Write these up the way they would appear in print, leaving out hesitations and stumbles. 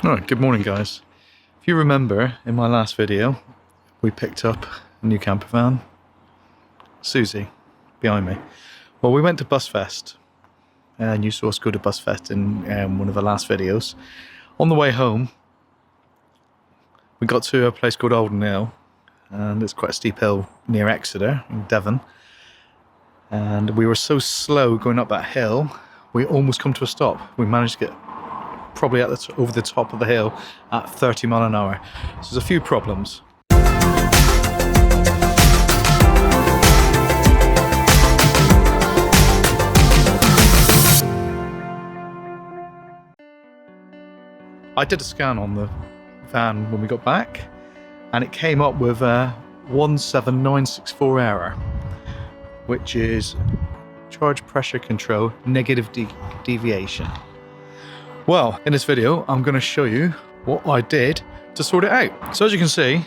Alright, good morning guys. If you remember, in my last video, we picked up a new camper van. Susie, behind me. Well, we went to Busfest, and you saw us go to Busfest in one of the last videos. On the way home, we got to a place called Alden Hill, and it's quite a steep hill near Exeter, in Devon. And we were so slow going up that hill, we almost come to a stop. We managed to get probably at over the top of the hill at 30 mile an hour. So there's a few problems. I did a scan on the van when we got back, and it came up with a 17964 error, which is charge pressure control negative deviation. Well, in this video, I'm going to show you what I did to sort it out. So as you can see,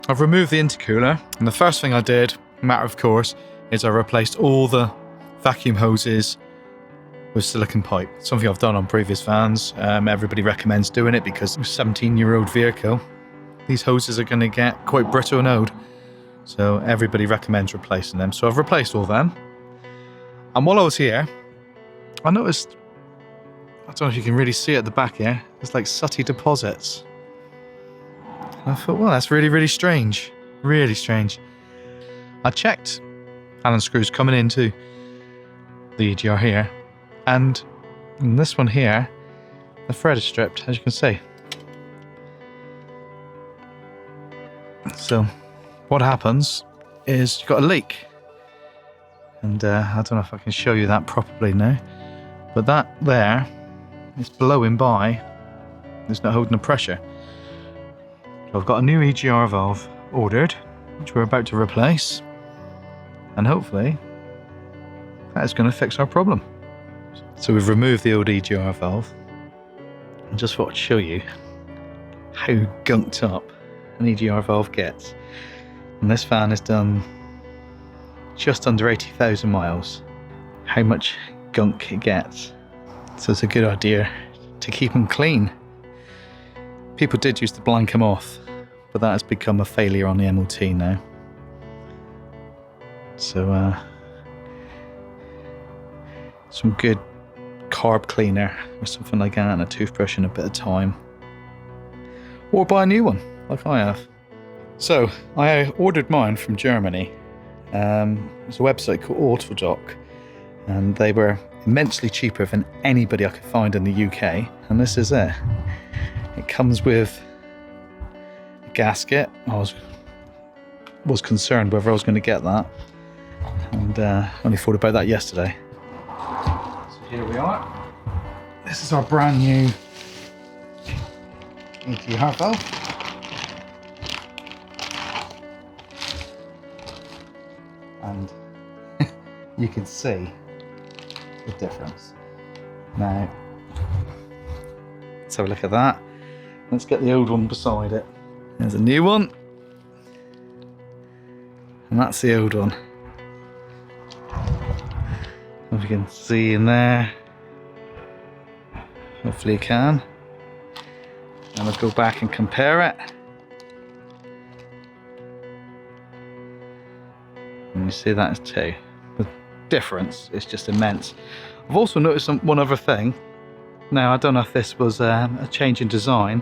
I've removed the intercooler, and the first thing I did, matter of course, is I replaced all the vacuum hoses with silicone pipe. Something I've done on previous vans. Everybody recommends doing it because a 17-year-old vehicle, these hoses are going to get quite brittle and old. So everybody recommends replacing them. So I've replaced all them. And while I was here, I noticed, I don't know if you can really see it at the back here, there's like sooty deposits. And I thought, well, that's really, really strange. Really strange. I checked Allen screws coming into the EGR here, and in this one here, the thread is stripped, as you can see. So what happens is you've got a leak. And I don't know if I can show you that properly now, but that there, it's blowing by, it's not holding the pressure. So I've got a new EGR valve ordered, which we're about to replace, and hopefully that is going to fix our problem. So we've removed the old EGR valve, and just thought I'd show you how gunked up an EGR valve gets. And this van has done just under 80,000 miles. How much gunk it gets. So it's a good idea to keep them clean. People did used to blank them off, but that has become a failure on the MOT now. So some good carb cleaner or something like that, and a toothbrush and a bit of time. Or buy a new one, like I have. So I ordered mine from Germany. There's a website called Autodoc, and they were immensely cheaper than anybody I could find in the UK, and this is it. It comes with a gasket. I was concerned whether I was going to get that, and only thought about that yesterday. So here we are. This is our brand new EGR valve. And you can see the difference. Now, let's have a look at that. Let's get the old one beside it. There's a new one, and that's the old one. If you can see in there, hopefully you can. And let's go back and compare it. And you see that is two. The difference is just immense. I've also noticed one other thing. Now, I don't know if this was a change in design,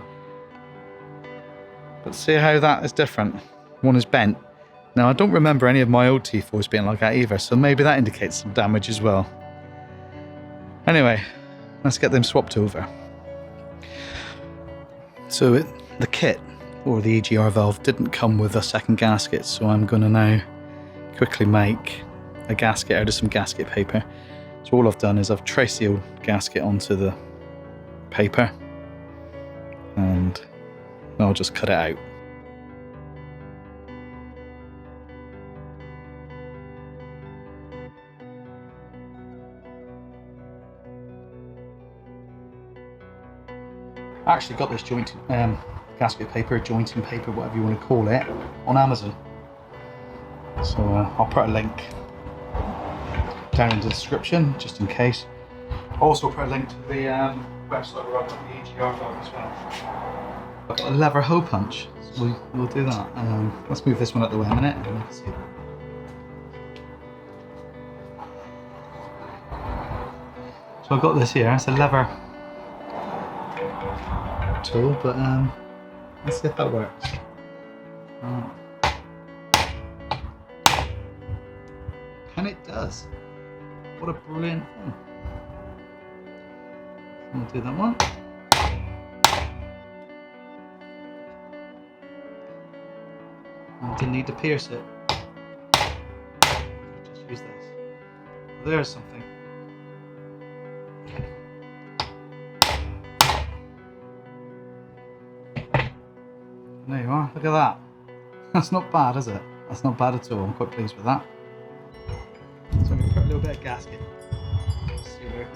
but see how that is different. One is bent. Now, I don't remember any of my old T4s being like that either, so maybe that indicates some damage as well. Anyway, let's get them swapped over. So the kit, or the EGR valve, didn't come with a second gasket, so I'm going to now quickly make a gasket out of some gasket paper. So all I've done is I've traced the old gasket onto the paper, and I'll just cut it out. I actually got this gasket paper, jointing paper, whatever you want to call it, on Amazon. So I'll put a link down in the description, just in case. Also put a link to the website where I got the EGR valve as well. I've got a lever hole punch, so we'll do that. Let's move this one out the way a minute and you can see that. So I've got this here, it's a lever tool, but let's see if that works. And it does. What a brilliant thing. I'm going to do that one. I didn't need to pierce it. Just use this. There's something. There you are, look at that. That's not bad, is it? That's not bad at all, I'm quite pleased with that. So I'm going to put a little bit of gasket. Sealer.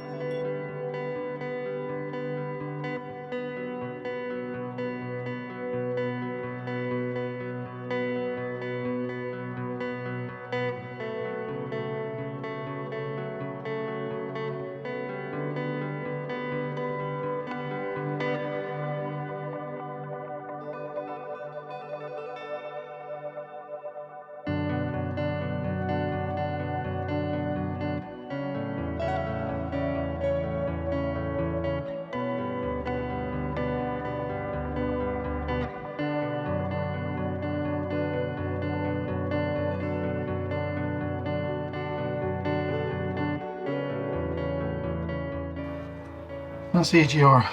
That's the EGR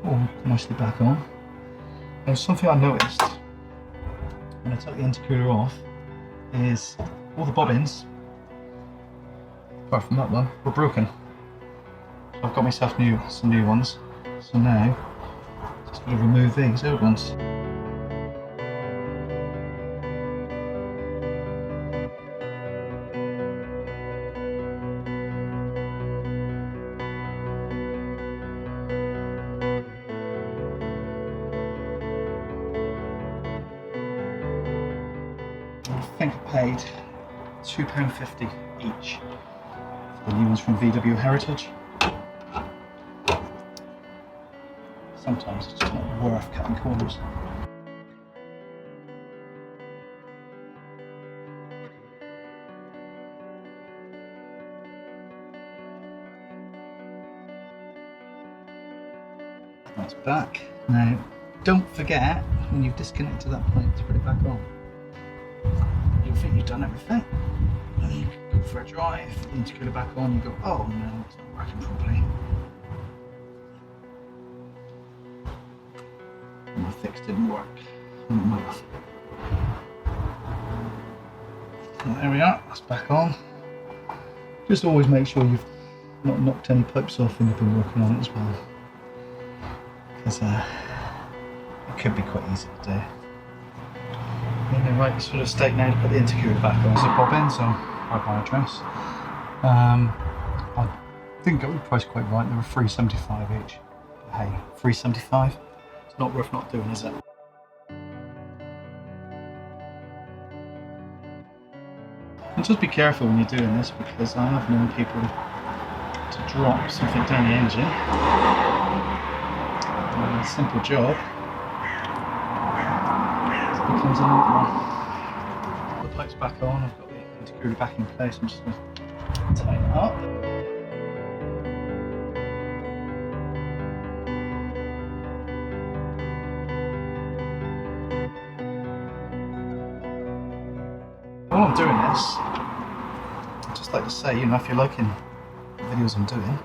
all nicely back on. Now something I noticed when I took the intercooler off is all the bobbins, apart from that one, were broken. So I've got myself some new ones. So now, just got to remove these old ones. I think I paid £2.50 each for the new ones from VW Heritage. Sometimes it's just not worth cutting corners. That's back. Now, don't forget when you've disconnected that point to put it back on. You think you've done everything, and then you go for a drive, the intercooler back on, you go, oh no, it's not working properly. And my fix didn't work. And there we are, that's back on. Just always make sure you've not knocked any pipes off when you've been working on it as well, because it could be quite easy to do. In the right sort of state now to put the intercooler back on. It's a bobbin, so right by address. I didn't get the price quite right, they were $3.75 each. But hey, $3.75? It's not worth not doing, is it? And just be careful when you're doing this, because I have known people to drop something down the engine. A simple job becomes a nightmare. The plate's back on, I've got the intercooler back in place, I'm just going to tighten it up. While I'm doing this, I'd just like to say, you know, if you're liking the videos I'm doing,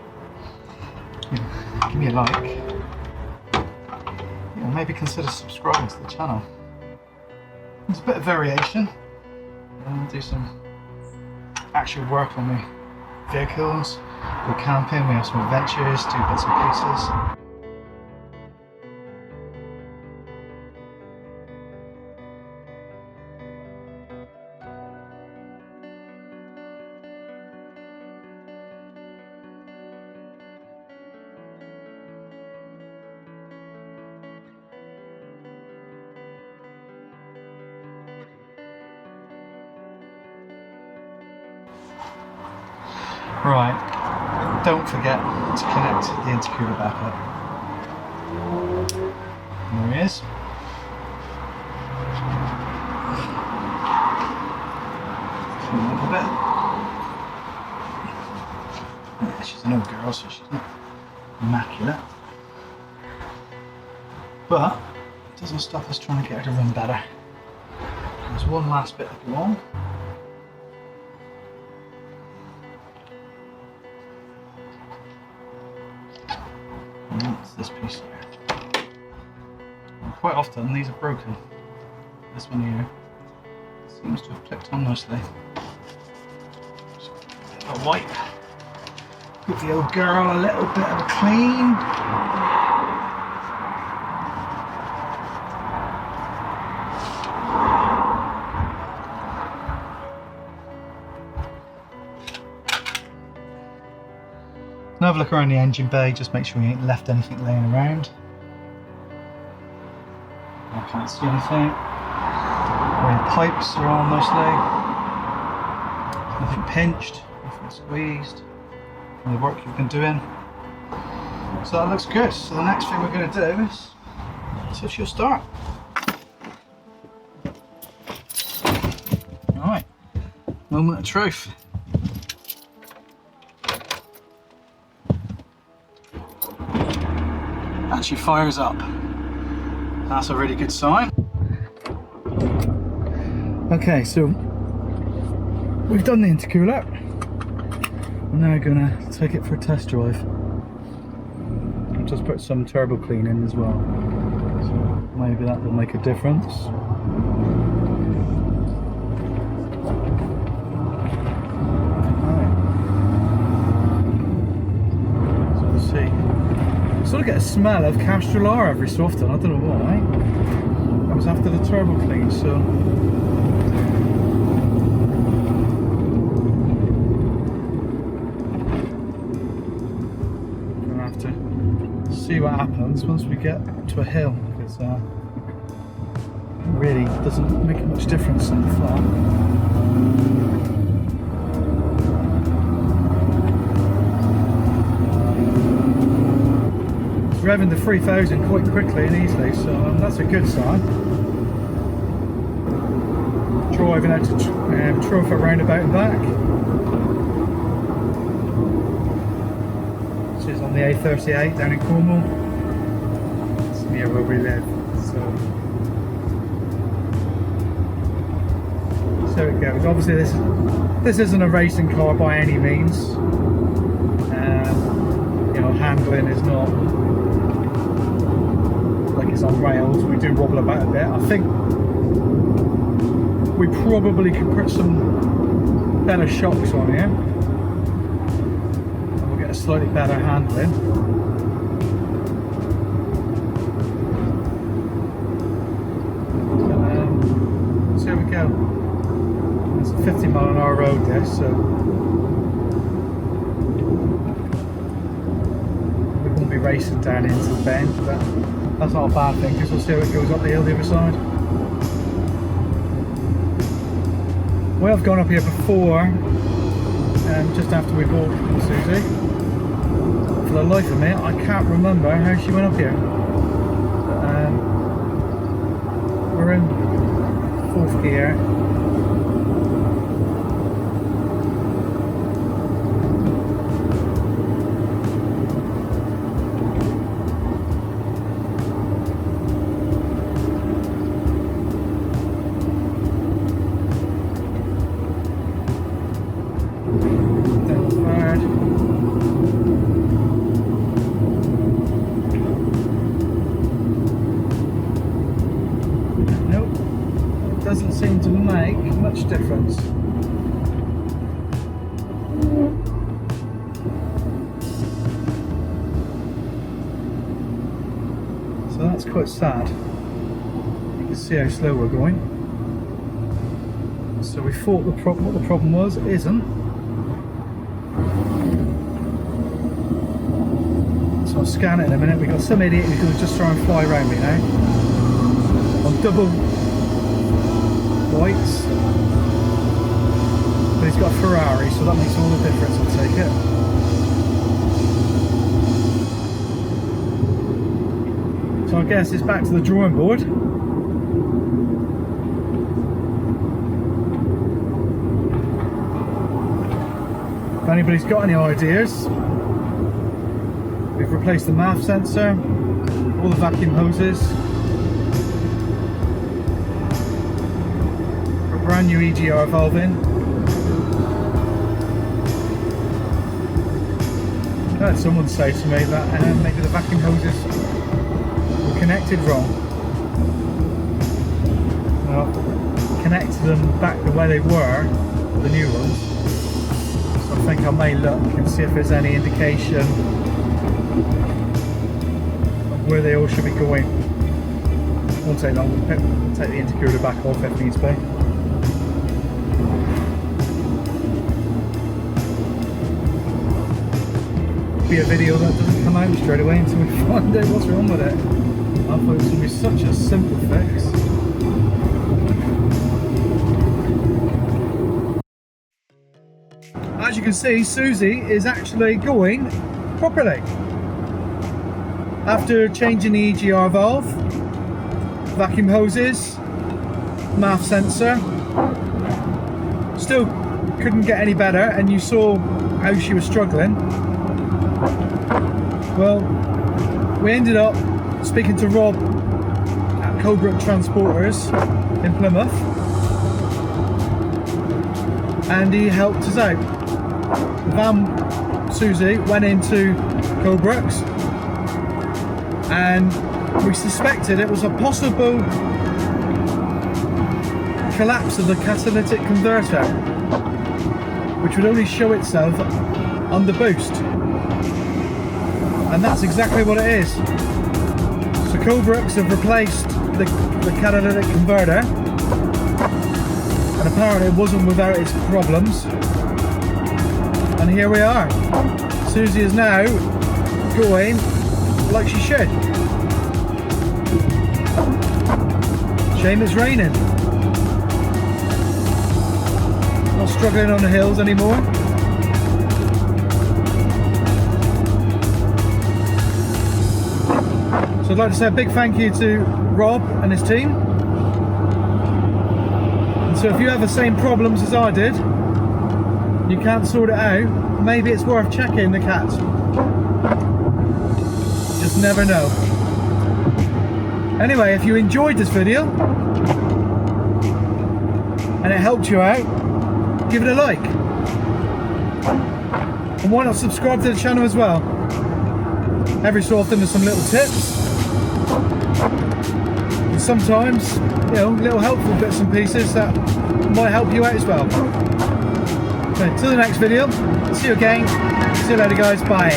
you know, give me a like. You know, maybe consider subscribing to the channel. There's a bit of variation. Do some actual work on my vehicles. Go camping, we have some adventures, do bits and pieces. Right, don't forget to connect the intercooler back up. he is. A little bit. Yeah, she's an old girl, so she's not immaculate. But it doesn't stop us trying to get her to run better. There's one last bit to go on. And that's this piece here. And quite often these are broken. This one here seems to have clicked on nicely. Just a wipe. Give the old girl a little bit of a clean. Now have a look around the engine bay, just make sure you ain't left anything laying around. I can't see anything. The pipes are all nicely. Nothing pinched, nothing squeezed. From the work you've been doing. So that looks good. So the next thing we're going to do is see if she'll start. Alright, moment of truth. And she fires up. That's a really good sign. Okay, so we've done the intercooler. I'm now going to take it for a test drive. I'll just put some turbo clean in as well. So maybe that will make a difference. So let's see. I sort of get a smell of Castrol every so often, I don't know why. That was after the turbo clean, so I'm gonna have to see what happens once we get to a hill, because it really doesn't make much difference in the flat. Revving the 3000 quite quickly and easily, so that's a good sign. Driving out to Trophy roundabout and back. This is on the A38 down in Cornwall. It's near where we live, so it goes. Obviously this isn't a racing car by any means. You know, handling is not like it's on rails. We do wobble about a bit. I think we probably could put some better shocks on here and we'll get a slightly better handling. So here we go. It's a 50-mile-an-hour road this, so we won't be racing down into the bend, but that's not a bad thing because we'll see how it goes up the hill the other side. We have gone up here before, just after we bought Susie. For the life of me, I can't remember how she went up here. We're in 4th gear. Doesn't seem to make much difference. So that's quite sad. You can see how slow we're going. So we thought what the problem was, it isn't. So I'll scan it in a minute. We've got some idiot who's going to just try and fly around me now. On double whites, but he's got a Ferrari, so that makes all the difference. I'll take it. So So I guess it's back to the drawing board. If anybody's got any ideas, we've replaced the MAF sensor, all the vacuum hoses, a brand new EGR valve in. I had someone say to me that maybe the vacuum hoses were connected wrong. Well, connected them back the way they were, the new ones. So I think I may look and see if there's any indication of where they all should be going. Won't take long, we'll take the intercooler back off if needs be. Be a video that doesn't come out straight away until we find out what's wrong with it. I thought it was going to be such a simple fix. As you can see, Susie is actually going properly. After changing the EGR valve, vacuum hoses, MAF sensor, still couldn't get any better, and you saw how she was struggling. Well, we ended up speaking to Rob at Cobra Transporters in Plymouth, and he helped us out. The van, Susie, went into Cobrooks, and we suspected it was a possible collapse of the catalytic converter, which would only show itself on the boost. And that's exactly what it is. So Cobrooks have replaced the catalytic converter, and apparently it wasn't without its problems. And here we are. Susie is now going like she should. Shame it's raining. Not struggling on the hills anymore. So I'd like to say a big thank you to Rob and his team. And so if you have the same problems as I did, you can't sort it out, maybe it's worth checking the cat. Just never know. Anyway, if you enjoyed this video and it helped you out, give it a like. And why not subscribe to the channel as well? Every so often there's some little tips. And sometimes, you know, little helpful bits and pieces that might help you out as well. Okay, till the next video, see you again. See you later guys, bye.